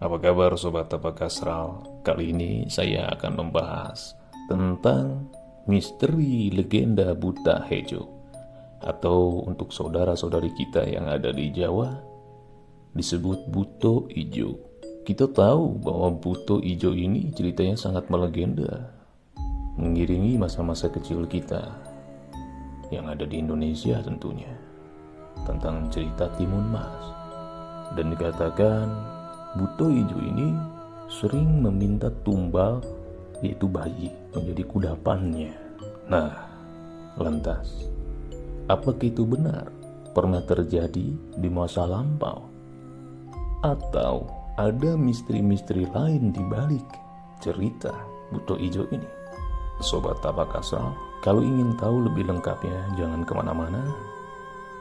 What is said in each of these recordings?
Apa kabar Sobat Tapak Astral? Kali ini saya akan membahas tentang misteri legenda Buta Hejo. Atau untuk saudara-saudari kita yang ada di Jawa, disebut Buto Ijo. Kita tahu bahwa Buto Ijo ini ceritanya sangat melegenda, mengiringi masa-masa kecil kita yang ada di Indonesia tentunya, tentang cerita Timun Mas. Dan dikatakan Buto Ijo ini sering meminta tumbal, yaitu bayi, menjadi kudapannya. Nah, lantas, apakah itu benar pernah terjadi di masa lampau? Atau ada misteri-misteri lain di balik cerita Buto Ijo ini? Sobat Tapak Astral, kalau ingin tahu lebih lengkapnya, jangan kemana-mana,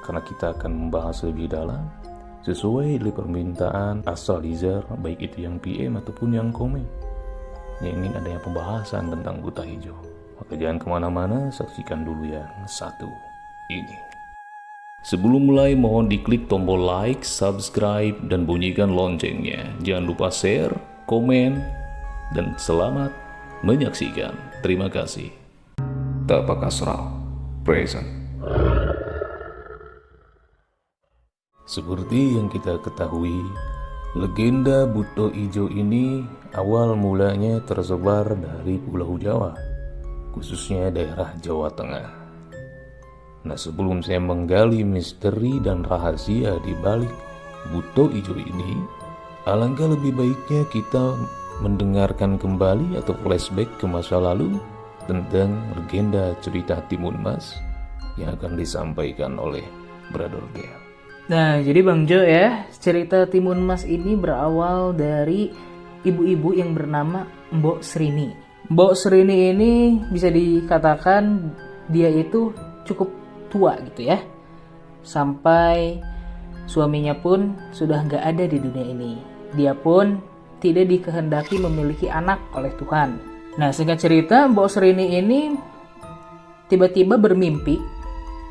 karena kita akan membahas lebih dalam sesuai dari permintaan astralizer, baik itu yang PM ataupun yang komen yang ingin adanya pembahasan tentang Buta Ijo. Maka jangan kemana-mana, saksikan dulu yang satu ini. Sebelum mulai, mohon diklik tombol like, subscribe, dan bunyikan loncengnya. Jangan lupa share, komen, dan selamat menyaksikan. Terima kasih. Tapak Astral present. Seperti yang kita ketahui, legenda Buto Ijo ini awal mulanya tersebar dari Pulau Jawa, khususnya daerah Jawa Tengah. Nah, sebelum saya menggali misteri dan rahasia di balik Buto Ijo ini, alangkah lebih baiknya kita mendengarkan kembali atau flashback ke masa lalu tentang legenda cerita Timun Mas yang akan disampaikan oleh Brother Del. Nah, jadi Bang Jo ya, cerita Timun Mas ini berawal dari ibu-ibu yang bernama Mbok Srini. Mbok Srini ini bisa dikatakan dia itu cukup tua gitu ya. Sampai suaminya pun sudah nggak ada di dunia ini. Dia pun tidak dikehendaki memiliki anak oleh Tuhan. Nah, singkat cerita, Mbok Srini ini tiba-tiba bermimpi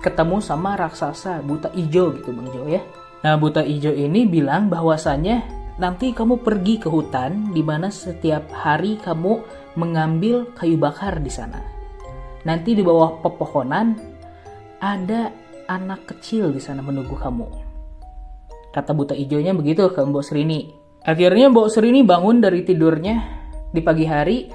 ketemu sama raksasa Buta Ijo gitu Bang Jo ya. Nah, Buta Ijo ini bilang bahwasannya nanti kamu pergi ke hutan di mana setiap hari kamu mengambil kayu bakar di sana. Nanti di bawah pepohonan ada anak kecil di sana menunggu kamu. Kata Buta Ijonya begitu ke Mbok Srini. Akhirnya Mbok Srini bangun dari tidurnya di pagi hari,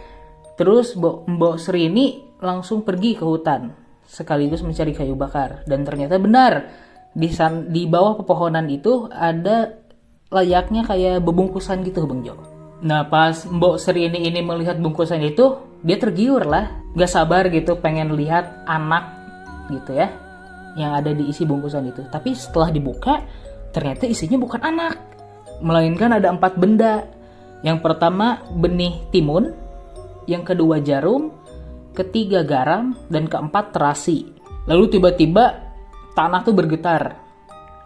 terus Mbok Srini langsung pergi ke hutan sekaligus mencari kayu bakar. Dan ternyata benar, di bawah pepohonan itu ada layaknya kayak bebungkusan gitu Bang Jo. Nah, pas Mbok Srini ini melihat bungkusan itu, dia tergiur lah, gak sabar gitu pengen lihat anak gitu ya yang ada di isi bungkusan itu. Tapi setelah dibuka, ternyata isinya bukan anak, melainkan ada 4 benda. Yang pertama benih timun, yang kedua jarum, ketiga garam, dan keempat terasi. Lalu tiba-tiba tanah tuh bergetar.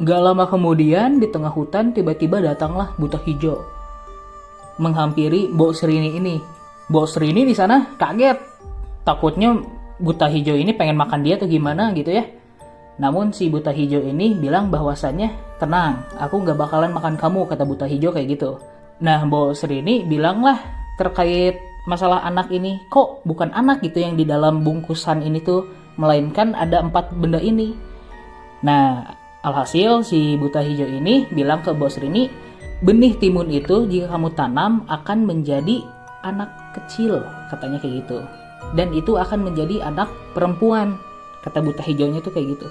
Gak lama kemudian di tengah hutan tiba-tiba datanglah Buta Ijo menghampiri Mbok Srini ini. Mbok Srini di sana kaget, takutnya Buta Ijo ini pengen makan dia atau gimana gitu ya. Namun si Buta Ijo ini bilang bahwasannya, tenang, aku gak bakalan makan kamu, kata Buta Ijo kayak gitu. Nah, Mbok Srini bilang lah terkait masalah anak ini, kok bukan anak gitu yang di dalam bungkusan ini tuh, melainkan ada 4 benda ini. Nah, alhasil si Buta Ijo ini bilang ke Mbok Srini, benih timun itu jika kamu tanam akan menjadi anak kecil, katanya kayak gitu. Dan itu akan menjadi anak perempuan, kata Buta Ijonya tuh kayak gitu.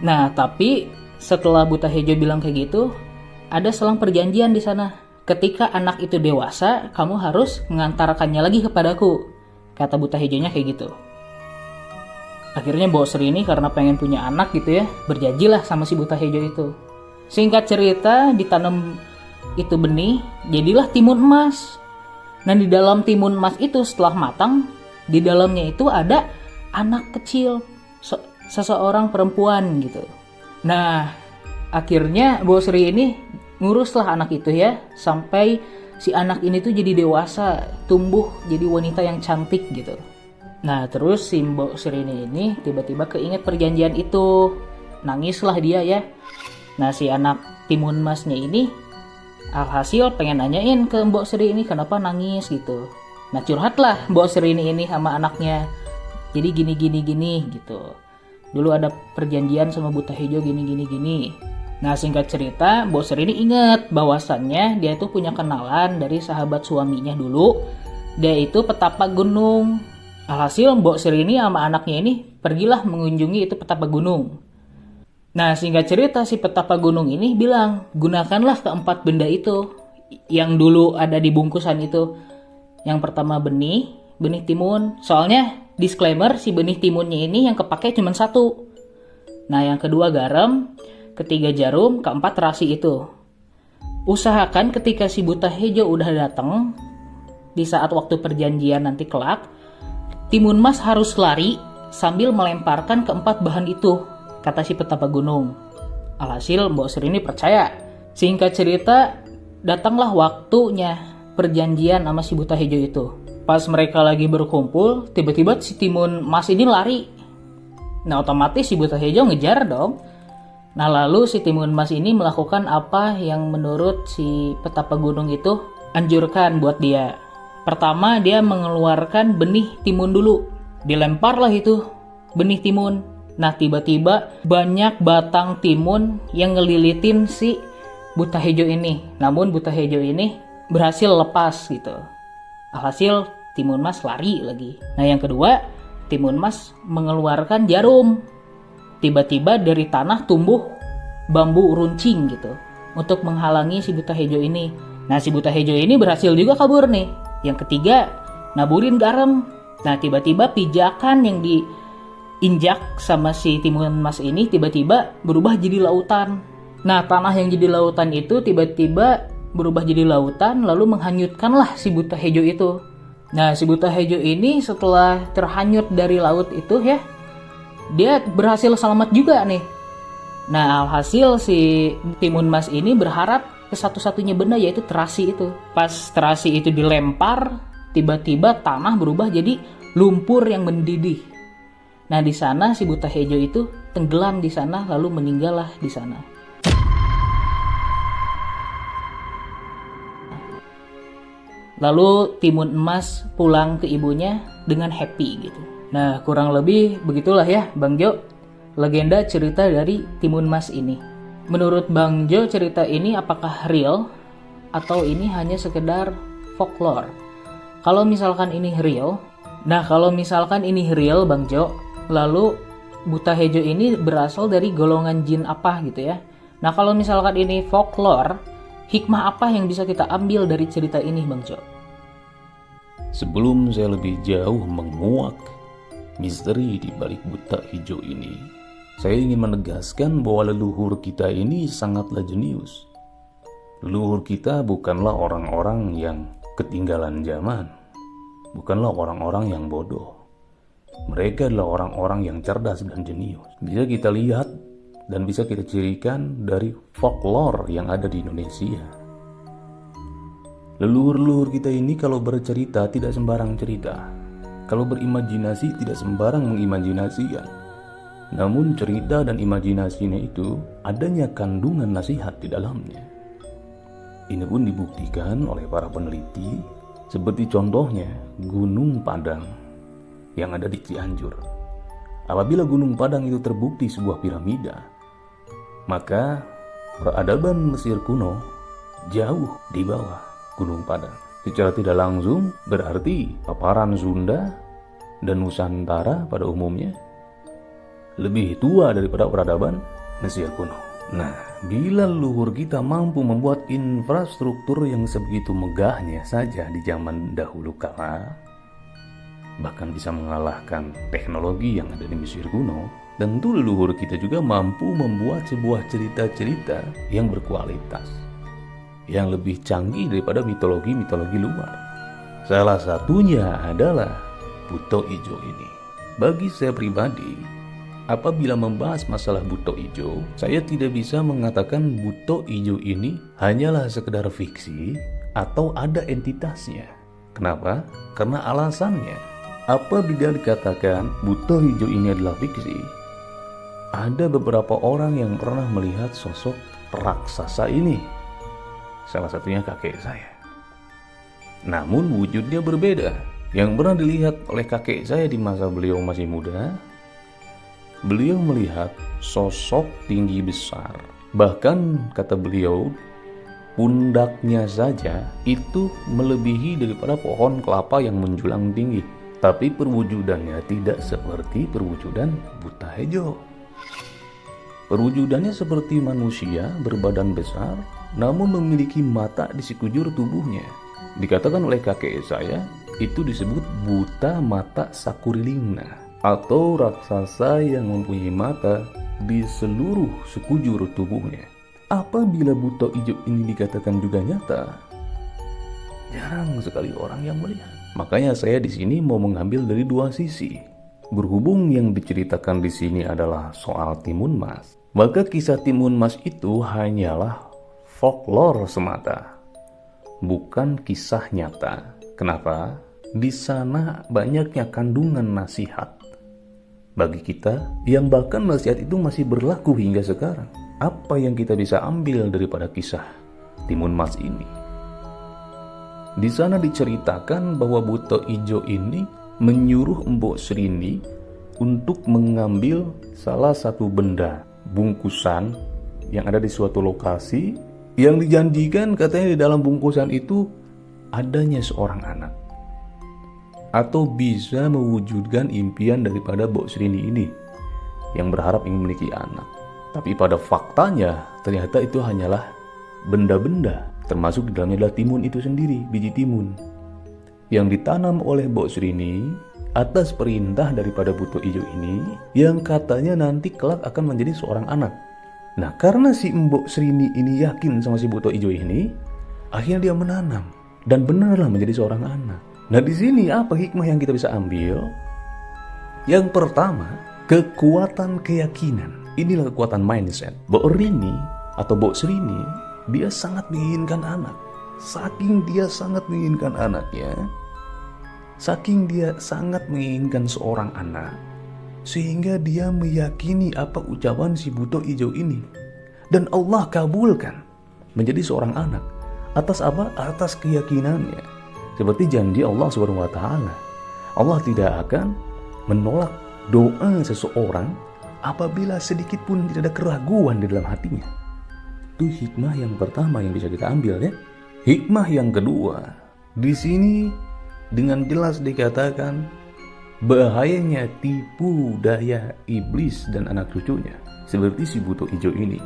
Nah, tapi setelah Buta Ijo bilang kayak gitu, ada selang perjanjian di sana. Ketika anak itu dewasa, kamu harus mengantarkannya lagi kepadaku, kata Buta Ijonya kayak gitu. Akhirnya Mbok Srini karena pengen punya anak gitu ya, berjanjilah sama si Buta Ijo itu. Singkat cerita, ditanam itu benih, jadilah timun emas. Nah, di dalam timun emas itu setelah matang, di dalamnya itu ada anak kecil, seseorang perempuan gitu. Nah, akhirnya Mbok Srini ini nguruslah anak itu ya, sampai si anak ini tuh jadi dewasa, tumbuh jadi wanita yang cantik gitu. Nah, terus si Mbok Srini ini tiba-tiba keinget perjanjian itu. Nangislah dia ya. Nah, si anak timun masnya ini Alhasil pengen nanyain ke Mbok Sri ini kenapa nangis gitu. Nah curhatlah Mbok Sri ini sama anaknya. Jadi gini gitu. Dulu ada perjanjian sama Buta Hejo gini. Nah singkat cerita Mbok Sri ini inget bahwasannya dia itu punya kenalan dari sahabat suaminya dulu. Dia itu petapa gunung. Alhasil Mbok Sri ini sama anaknya ini pergilah mengunjungi itu petapa gunung. Nah singkat cerita si petapa gunung ini bilang, gunakanlah keempat benda itu yang dulu ada di bungkusan itu. Yang pertama benih timun. Soalnya disclaimer, si benih timunnya ini yang kepake cuma satu. Nah yang kedua garam, ketiga jarum, keempat terasi itu. Usahakan ketika si Buta Hejo udah datang, di saat waktu perjanjian nanti kelak, Timun Mas harus lari sambil melemparkan keempat bahan itu, kata si petapa gunung. Alhasil Mbok Sri ini percaya. Singkat cerita, datanglah waktunya perjanjian sama si Buta Hejo itu. Pas mereka lagi berkumpul, tiba-tiba si Timun Mas ini lari. Nah otomatis si Buta Hejo ngejar dong. Nah lalu si Timun Mas ini melakukan apa yang menurut si petapa gunung itu anjurkan buat dia. Pertama dia mengeluarkan benih timun dulu. Dilemparlah itu benih timun. Nah tiba-tiba banyak batang timun yang ngelilitin si Buta Hejo ini. Namun Buta Hejo ini berhasil lepas gitu. Alhasil Timun Mas lari lagi. Nah yang kedua, Timun Mas mengeluarkan jarum. Tiba-tiba dari tanah tumbuh bambu runcing gitu untuk menghalangi si Buta Hejo ini. Nah si Buta Hejo ini berhasil juga kabur nih. Yang ketiga, naburin garam. Nah tiba-tiba pijakan yang diinjak sama si Timun Mas ini tiba-tiba berubah jadi lautan. Nah tanah yang jadi lautan itu tiba-tiba berubah jadi lautan lalu menghanyutkanlah si Buta Hejo itu. Nah si Buta Hejo ini setelah terhanyut dari laut itu ya, dia berhasil selamat juga nih. Nah alhasil si Timun Mas ini berharap ke satu-satunya benda yaitu terasi itu. Pas terasi itu dilempar, tiba-tiba tanah berubah jadi lumpur yang mendidih. Nah di sana si Buta Hejo itu tenggelam di sana lalu meninggallah di sana. Lalu Timun Emas pulang ke ibunya dengan happy gitu. Nah kurang lebih begitulah ya Bang Jo, legenda cerita dari Timun Mas ini. Menurut Bang Jo cerita ini apakah real atau ini hanya sekedar folklore? Kalau misalkan ini real, Bang Jo, lalu Buta Hejo ini berasal dari golongan jin apa gitu ya. Nah kalau misalkan ini folklore, hikmah apa yang bisa kita ambil dari cerita ini Bang Jo? Sebelum saya lebih jauh menguak misteri di balik Buta Hejo ini, saya ingin menegaskan bahwa leluhur kita ini sangatlah jenius. Leluhur kita bukanlah orang-orang yang ketinggalan zaman, bukanlah orang-orang yang bodoh. Mereka adalah orang-orang yang cerdas dan jenius. Bisa kita lihat dan bisa kita cirikan dari folklore yang ada di Indonesia. Leluhur-leluhur kita ini kalau bercerita tidak sembarang cerita. Kalau berimajinasi tidak sembarang mengimajinasikan. Namun cerita dan imajinasinya itu adanya kandungan nasihat di dalamnya. Ini pun dibuktikan oleh para peneliti, seperti contohnya Gunung Padang yang ada di Cianjur. Apabila Gunung Padang itu terbukti sebuah piramida, maka peradaban Mesir kuno jauh di bawah Gunung Padang. Secara tidak langsung berarti paparan Sunda dan Nusantara pada umumnya lebih tua daripada peradaban Mesir kuno. Nah, bila leluhur kita mampu membuat infrastruktur yang sebegitu megahnya saja di zaman dahulu kala, bahkan bisa mengalahkan teknologi yang ada di Mesir kuno, tentu leluhur kita juga mampu membuat sebuah cerita-cerita yang berkualitas, yang lebih canggih daripada mitologi-mitologi luar. Salah satunya adalah Buto Ijo ini. Bagi saya pribadi, apabila membahas masalah Buto Ijo, saya tidak bisa mengatakan Buto Ijo ini hanyalah sekedar fiksi atau ada entitasnya. Kenapa? Karena alasannya, apabila dikatakan Buto Ijo ini adalah fiksi, ada beberapa orang yang pernah melihat sosok raksasa ini. salah satunya kakek saya. Namun wujudnya berbeda. Yang pernah dilihat oleh kakek saya di masa beliau masih muda, beliau melihat sosok tinggi besar. Bahkan kata beliau, pundaknya saja itu melebihi daripada pohon kelapa yang menjulang tinggi. Tapi perwujudannya tidak seperti perwujudan buta hejo. Perwujudannya seperti manusia berbadan besar, namun memiliki mata di sekujur tubuhnya. Dikatakan oleh kakek saya, itu disebut buta mata sakurilingna, atau raksasa yang mempunyai mata di seluruh sekujur tubuhnya. Apabila buta hijau ini dikatakan juga nyata, jarang sekali orang yang melihat. Makanya saya di sini mau mengambil dari dua sisi. Berhubung yang diceritakan di sini adalah soal Timun Mas, maka kisah Timun Mas itu hanyalah folklore semata, bukan kisah nyata. Kenapa? Di sana banyaknya kandungan nasihat bagi kita, yang bahkan nasihat itu masih berlaku hingga sekarang. Apa yang kita bisa ambil daripada kisah Timun Mas ini? Di sana diceritakan bahwa buta ijo ini menyuruh Mbok Srini untuk mengambil salah satu benda bungkusan yang ada di suatu lokasi, yang dijanjikan katanya di dalam bungkusan itu adanya seorang anak, atau bisa mewujudkan impian daripada Mbok Srini ini yang berharap ingin memiliki anak. Tapi pada faktanya ternyata itu hanyalah benda-benda, termasuk di dalamnya adalah timun itu sendiri, biji timun yang ditanam oleh Mbok Srini atas perintah daripada buta ijo ini, yang katanya nanti kelak akan menjadi seorang anak. Nah, karena si Mbok Srini ini yakin sama si buta ijo ini, akhirnya dia menanam dan benarlah menjadi seorang anak. Nah, di sini apa hikmah yang kita bisa ambil? Yang pertama, kekuatan keyakinan. Inilah kekuatan mindset. Mbok Rini atau Mbok Srini, dia sangat menginginkan anak. Saking dia sangat menginginkan anaknya, saking dia sangat menginginkan seorang anak, sehingga dia meyakini apa ucapan si buta ijo ini, dan Allah kabulkan menjadi seorang anak. Atas apa? Atas keyakinannya. Seperti janji Allah Subhanahu wa taala, Allah tidak akan menolak doa seseorang apabila sedikit pun tidak ada keraguan di dalam hatinya. Itu hikmah yang pertama yang bisa kita ambil ya. Hikmah yang kedua, di sini dengan jelas dikatakan bahayanya tipu daya iblis dan anak cucunya. Seperti si buta ijo ini,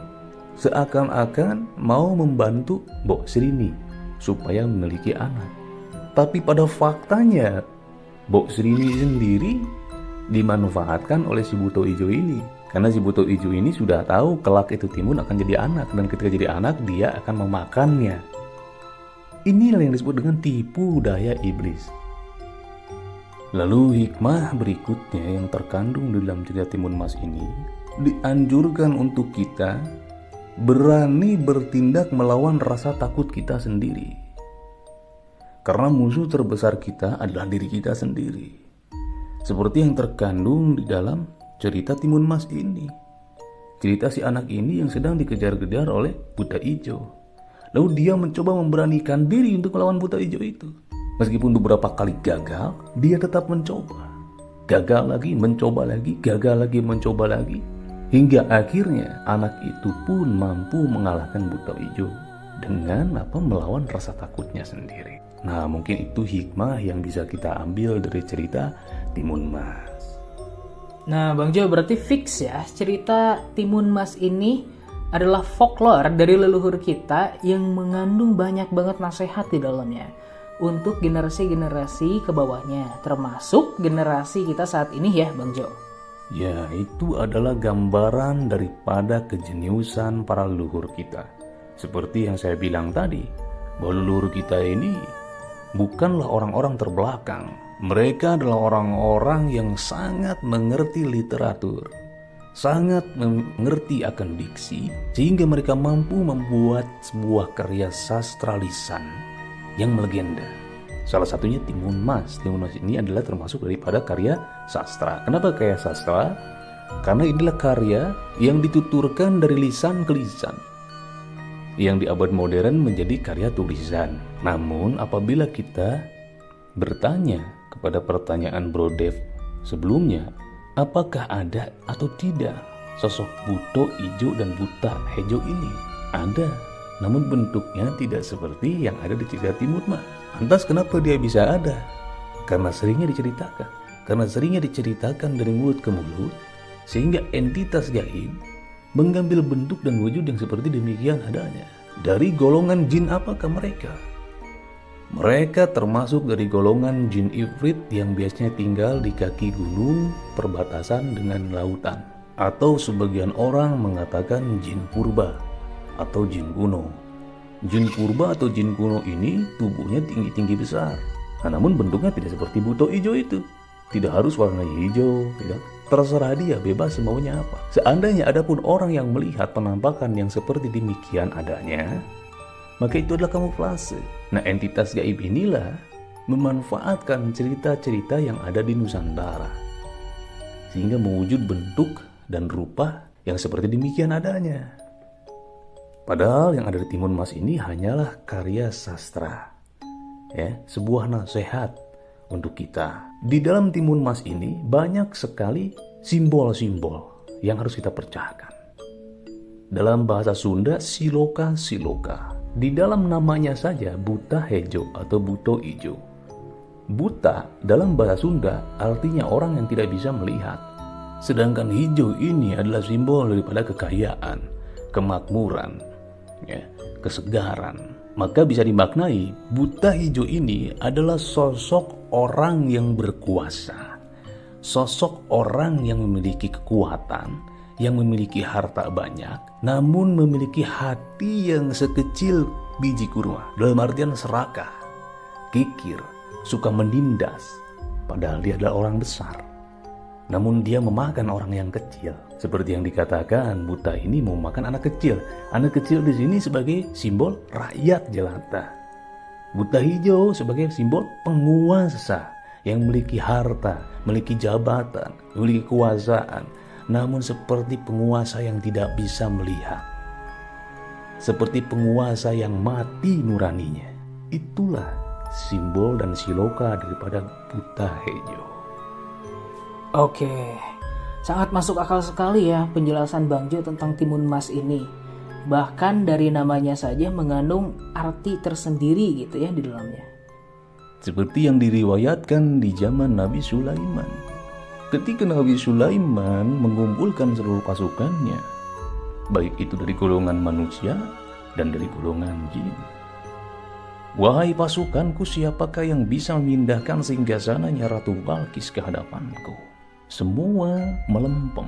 seakan-akan mau membantu Mbok Srini supaya memiliki anak. Tapi pada faktanya Mbok Srini sendiri dimanfaatkan oleh si buta ijo ini. Karena si buta ijo ini sudah tahu kelak itu timun akan jadi anak, dan ketika jadi anak dia akan memakannya. Inilah yang disebut dengan tipu daya iblis. Lalu hikmah berikutnya yang terkandung di dalam cerita Timun Mas ini, dianjurkan untuk kita berani bertindak melawan rasa takut kita sendiri. Karena musuh terbesar kita adalah diri kita sendiri. Seperti yang terkandung di dalam cerita Timun Mas ini. Cerita si anak ini yang sedang dikejar-kejar oleh buta ijo. Lalu dia mencoba memberanikan diri untuk melawan buta ijo itu. Meskipun beberapa kali gagal, dia tetap mencoba. Gagal lagi, mencoba lagi, gagal lagi, mencoba lagi. Hingga akhirnya anak itu pun mampu mengalahkan buta ijo dengan melawan rasa takutnya sendiri. Nah, mungkin itu hikmah yang bisa kita ambil dari cerita Timun Mas. Nah, Bang Jo, berarti fix ya, cerita Timun Mas ini adalah folklore dari leluhur kita yang mengandung banyak banget nasihat di dalamnya untuk generasi-generasi ke bawahnya, termasuk generasi kita saat ini ya, Bang Jo. Ya, itu adalah gambaran daripada kejeniusan para leluhur kita. Seperti yang saya bilang tadi, bahwa leluhur kita ini bukanlah orang-orang terbelakang. Mereka adalah orang-orang yang sangat mengerti literatur, sangat mengerti akan diksi, sehingga mereka mampu membuat sebuah karya sastra lisan yang melegenda. Salah satunya Timun Mas. Timun Mas ini adalah termasuk daripada karya sastra. Kenapa karya sastra? Karena inilah karya yang dituturkan dari lisan ke lisan. yang di abad modern menjadi karya tulisan. Namun apabila kita bertanya kepada pertanyaan Bro Dev sebelumnya, apakah ada atau tidak sosok Buto Ijo dan Buta Hejo ini? Ada, namun bentuknya tidak seperti yang ada di cerita Timun Mas. Lantas kenapa dia bisa ada? Karena seringnya diceritakan dari mulut ke mulut, sehingga entitas gaib mengambil bentuk dan wujud yang seperti demikian adanya. Dari golongan jin apakah mereka? Mereka termasuk dari golongan jin ifrit yang biasanya tinggal di kaki gunung perbatasan dengan lautan, atau sebagian orang mengatakan jin purba atau jin kuno. Jin purba atau jin kuno ini tubuhnya tinggi-tinggi besar. Namun bentuknya tidak seperti Buto Ijo itu. Tidak harus warna hijau, tidak. Terserah dia, bebas semaunya apa. Seandainya ada pun orang yang melihat penampakan yang seperti demikian adanya, maka itu adalah kamuflase. Nah, entitas gaib inilah memanfaatkan cerita-cerita yang ada di Nusantara, sehingga mewujud bentuk dan rupa yang seperti demikian adanya. Padahal yang ada di Timun Mas ini hanyalah karya sastra, ya, sebuah nasihat untuk kita. Di dalam Timun Mas ini banyak sekali simbol-simbol yang harus kita pecahkan. Dalam bahasa Sunda, siloka-siloka. Di dalam namanya saja Buta Hejo atau Buto Ijo. Buta dalam bahasa Sunda artinya orang yang tidak bisa melihat. Sedangkan hijau ini adalah simbol daripada kekayaan, kemakmuran, ya, kesegaran. Maka bisa dimaknai Buta Hijau ini adalah sosok orang yang berkuasa, sosok orang yang memiliki kekuatan, yang memiliki harta banyak, namun memiliki hati yang sekecil biji kurma. Dalam artian serakah, kikir, suka menindas, padahal dia adalah orang besar. Namun dia memakan orang yang kecil. Seperti yang dikatakan, Buta ini mau makan anak kecil. Anak kecil di sini sebagai simbol rakyat jelata. Buta Hijau sebagai simbol penguasa yang memiliki harta, memiliki jabatan, memiliki kekuasaan, namun seperti penguasa yang tidak bisa melihat. Seperti penguasa yang mati nuraninya. Itulah simbol dan siloka daripada Buta Hijau. Oke, sangat masuk akal sekali ya penjelasan Bang Jo tentang Timun Mas ini. Bahkan dari namanya saja mengandung arti tersendiri gitu ya di dalamnya. Seperti yang diriwayatkan di zaman Nabi Sulaiman. Ketika Nabi Sulaiman mengumpulkan seluruh pasukannya, baik itu dari golongan manusia dan dari golongan jin. Wahai pasukanku, siapakah yang bisa memindahkan singgasananya Ratu Balkis ke hadapanku? Semua melempem.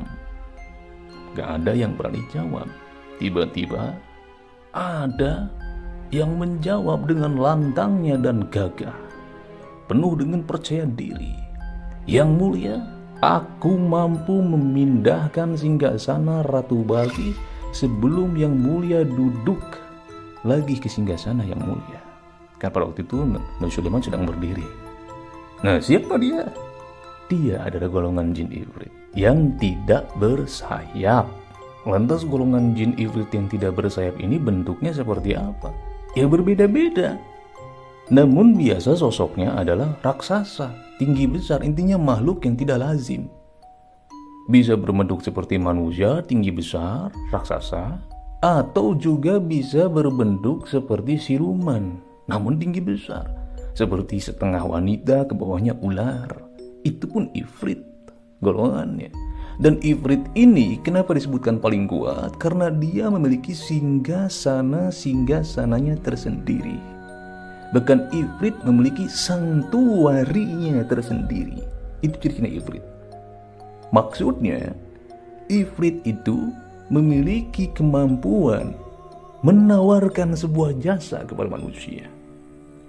Gak ada yang berani jawab. Tiba-tiba ada yang menjawab dengan lantangnya dan gagah, penuh dengan percaya diri. Yang mulia, aku mampu memindahkan singgasana Ratu Balkis sebelum yang mulia duduk lagi ke singgasana yang mulia. Kan pada waktu itu Nabi Sulaiman sedang berdiri. Nah, siapa dia? Dia adalah golongan jin ifrit yang tidak bersayap. Lantas golongan jin ifrit yang tidak bersayap ini bentuknya seperti apa? Ya berbeda-beda. Namun biasa sosoknya adalah raksasa, tinggi besar, intinya makhluk yang tidak lazim. Bisa berbentuk seperti manusia, tinggi besar, raksasa, atau juga bisa berbentuk seperti siluman, namun tinggi besar, seperti setengah wanita, ke bawahnya ular. Itu pun ifrit golongannya. Dan ifrit ini kenapa disebutkan paling kuat? Karena dia memiliki singgasananya tersendiri. Bahkan ifrit memiliki santuarinya tersendiri. Itu ciri-ciri ifrit. Maksudnya, ifrit itu memiliki kemampuan menawarkan sebuah jasa kepada manusia.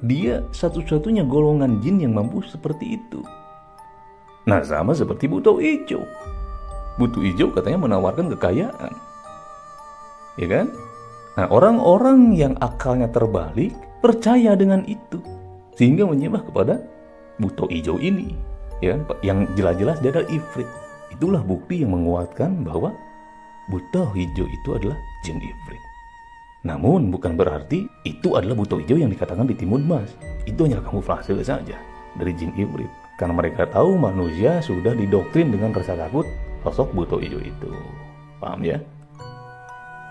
Dia satu-satunya golongan jin yang mampu seperti itu. Nah, sama seperti Buto Ijo. Buto Ijo katanya menawarkan kekayaan, ya kan? Nah, orang-orang yang akalnya terbalik percaya dengan itu, sehingga menyembah kepada Buto Ijo ini, ya, yang jelas-jelas dia adalah ifrit. Itulah bukti yang menguatkan bahwa Buto Ijo itu adalah jin ifrit. Namun bukan berarti itu adalah buto hijau yang dikatakan di Timun Mas. Itu hanya kamuflase saja dari jin ibrit. Karena mereka tahu manusia sudah didoktrin dengan rasa takut sosok buto hijau itu. Paham ya?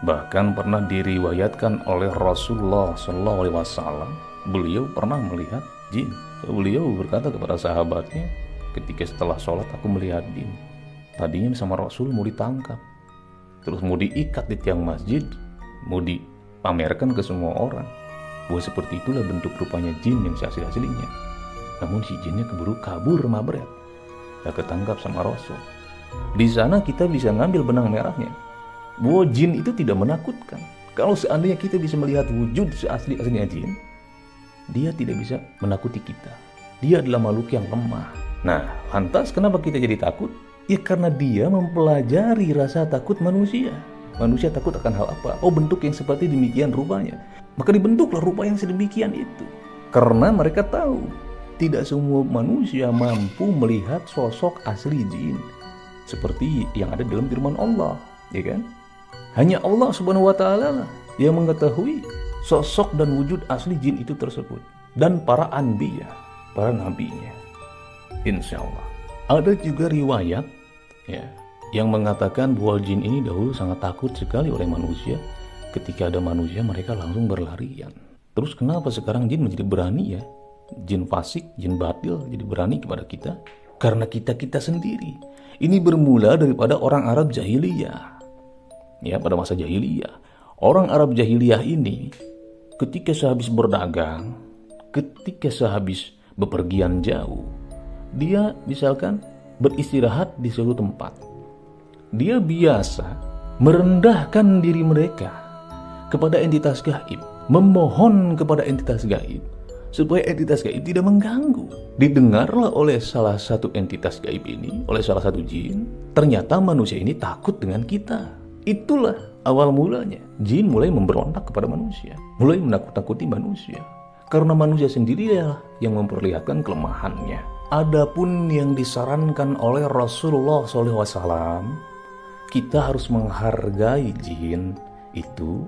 Bahkan pernah diriwayatkan oleh Rasulullah SAW, beliau pernah melihat jin. Beliau berkata kepada sahabatnya, ketika setelah sholat aku melihat jin. Tadinya sama Rasul mau ditangkap, terus mau diikat di tiang masjid, mau dipamerkan ke semua orang bahwa seperti itulah bentuk rupanya jin yang asli-aslinya. Namun si jinnya keburu kabur mabret, gak ketangkap sama Rasul. Di sana kita bisa ngambil benang merahnya bahwa jin itu tidak menakutkan. Kalau seandainya kita bisa melihat wujud seasli-aslinya jin, dia tidak bisa menakuti kita. Dia adalah makhluk yang lemah. Nah, lantas kenapa kita jadi takut? Ya karena dia mempelajari rasa takut manusia. Manusia takut akan hal apa? Oh, bentuk yang seperti demikian rupanya. Maka dibentuklah rupa yang sedemikian itu. Karena mereka tahu tidak semua manusia mampu melihat sosok asli jin seperti yang ada dalam firman Allah, ya kan? Hanya Allah Subhanahu wa taala lah yang mengetahui sosok dan wujud asli jin itu tersebut, dan para anbiya, para nabinya. Insya Allah. Ada juga riwayat ya yang mengatakan bahwa jin ini dahulu sangat takut sekali oleh manusia. Ketika ada manusia mereka langsung berlarian. Terus kenapa sekarang jin menjadi berani ya? Jin fasik, jin batil jadi berani kepada kita? Karena kita sendiri. Ini bermula daripada orang Arab jahiliyah. Ya, pada masa jahiliyah, orang Arab jahiliyah ini ketika sehabis berdagang, ketika sehabis bepergian jauh, dia misalkan beristirahat di suatu tempat. Dia biasa merendahkan diri mereka kepada entitas gaib, memohon kepada entitas gaib supaya entitas gaib tidak mengganggu. Didengarlah oleh salah satu entitas gaib ini, oleh salah satu jin, ternyata manusia ini takut dengan kita. Itulah awal mulanya jin mulai memberontak kepada manusia, mulai menakut-nakuti manusia, karena manusia sendirilah yang memperlihatkan kelemahannya. Adapun yang disarankan oleh Rasulullah SAW, kita harus menghargai jin itu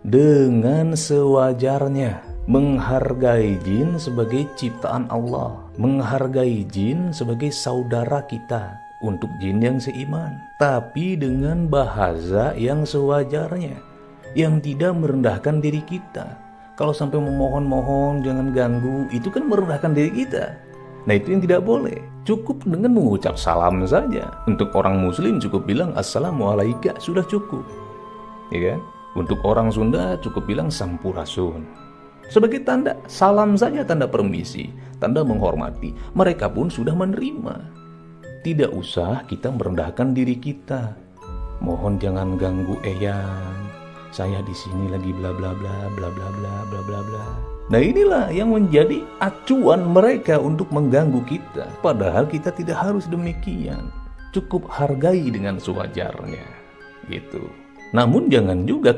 dengan sewajarnya. Menghargai jin sebagai ciptaan Allah, menghargai jin sebagai saudara kita untuk jin yang seiman, tapi dengan bahasa yang sewajarnya, yang tidak merendahkan diri kita. Kalau sampai memohon-mohon jangan ganggu, itu kan merendahkan diri kita. Nah, itu yang tidak boleh. Cukup dengan mengucap salam saja. Untuk orang muslim cukup bilang assalamualaikum, sudah cukup, ya kan? Untuk orang Sunda cukup bilang sampurasun. Sebagai tanda salam saja, tanda permisi, tanda menghormati. Mereka pun sudah menerima. Tidak usah kita merendahkan diri kita. Mohon jangan ganggu eyang. Saya di sini lagi bla bla bla bla bla bla bla bla bla. Nah, inilah yang menjadi acuan mereka untuk mengganggu kita. Padahal kita tidak harus demikian. Cukup hargai dengan sewajarnya, gitu. Namun jangan juga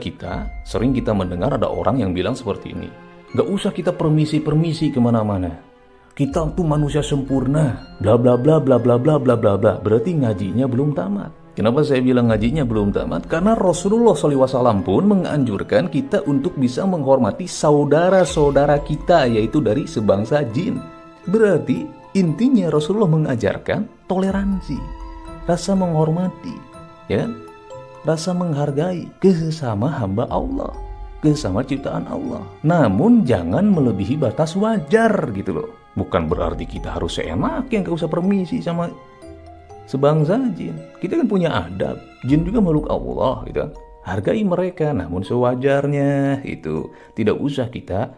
sering kita mendengar ada orang yang bilang seperti ini. Gak usah kita permisi-permisi kemana-mana. Kita tuh manusia sempurna, bla bla bla bla bla bla bla bla bla. Berarti ngajinya belum tamat. Kenapa saya bilang ngajinya belum tamat? Karena Rasulullah SAW pun menganjurkan kita untuk bisa menghormati saudara-saudara kita, yaitu dari sebangsa jin. Berarti intinya Rasulullah mengajarkan toleransi, rasa menghormati, ya kan? Rasa menghargai ke sesama hamba Allah, ke sesama ciptaan Allah. Namun jangan melebihi batas wajar gitu loh. Bukan berarti kita harus seenaknya, gak usah permisi sama sebangsa jin. Kita kan punya adab. Jin juga makhluk Allah gitu kan. Hargai mereka namun sewajarnya itu. Tidak usah kita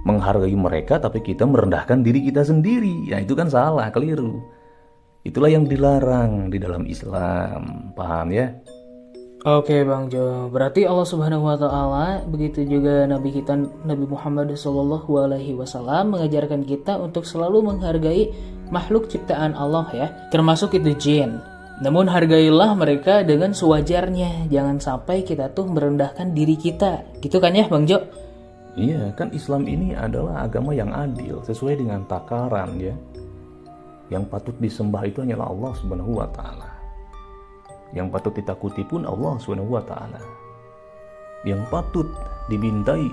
menghargai mereka tapi kita merendahkan diri kita sendiri. Nah, itu kan salah, keliru. Itulah yang dilarang di dalam Islam. Paham ya? Oke Bang Jo, berarti Allah Subhanahu wa taala, begitu juga Nabi kita Nabi Muhammad SAW mengajarkan kita untuk selalu menghargai makhluk ciptaan Allah ya, termasuk itu jin. Namun hargailah mereka dengan sewajarnya, jangan sampai kita tuh merendahkan diri kita. Gitu kan ya Bang Jo? Iya, kan Islam ini adalah agama yang adil, sesuai dengan takaran ya. Yang patut disembah itu hanyalah Allah Subhanahu wa taala. Yang patut ditakuti pun Allah SWT. Yang patut dimintai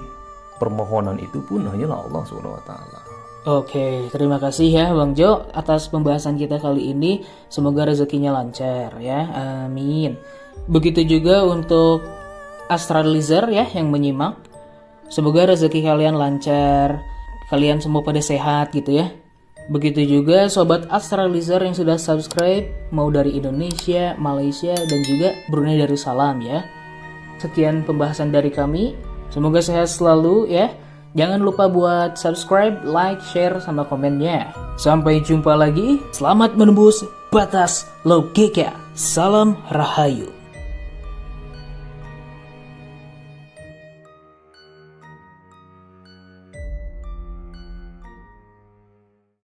permohonan itu pun hanyalah Allah SWT. Oke, terima kasih ya Bang Jo atas pembahasan kita kali ini. Semoga rezekinya lancar ya, amin. Begitu juga untuk astralizer ya yang menyimak. Semoga rezeki kalian lancar, kalian semua pada sehat gitu ya. Begitu juga sobat astralizer yang sudah subscribe, mau dari Indonesia, Malaysia, dan juga Brunei Darussalam ya. Sekian pembahasan dari kami, semoga sehat selalu ya. Jangan lupa buat subscribe, like, share, sama komennya. Sampai jumpa lagi. Selamat menembus batas logika. Salam Rahayu.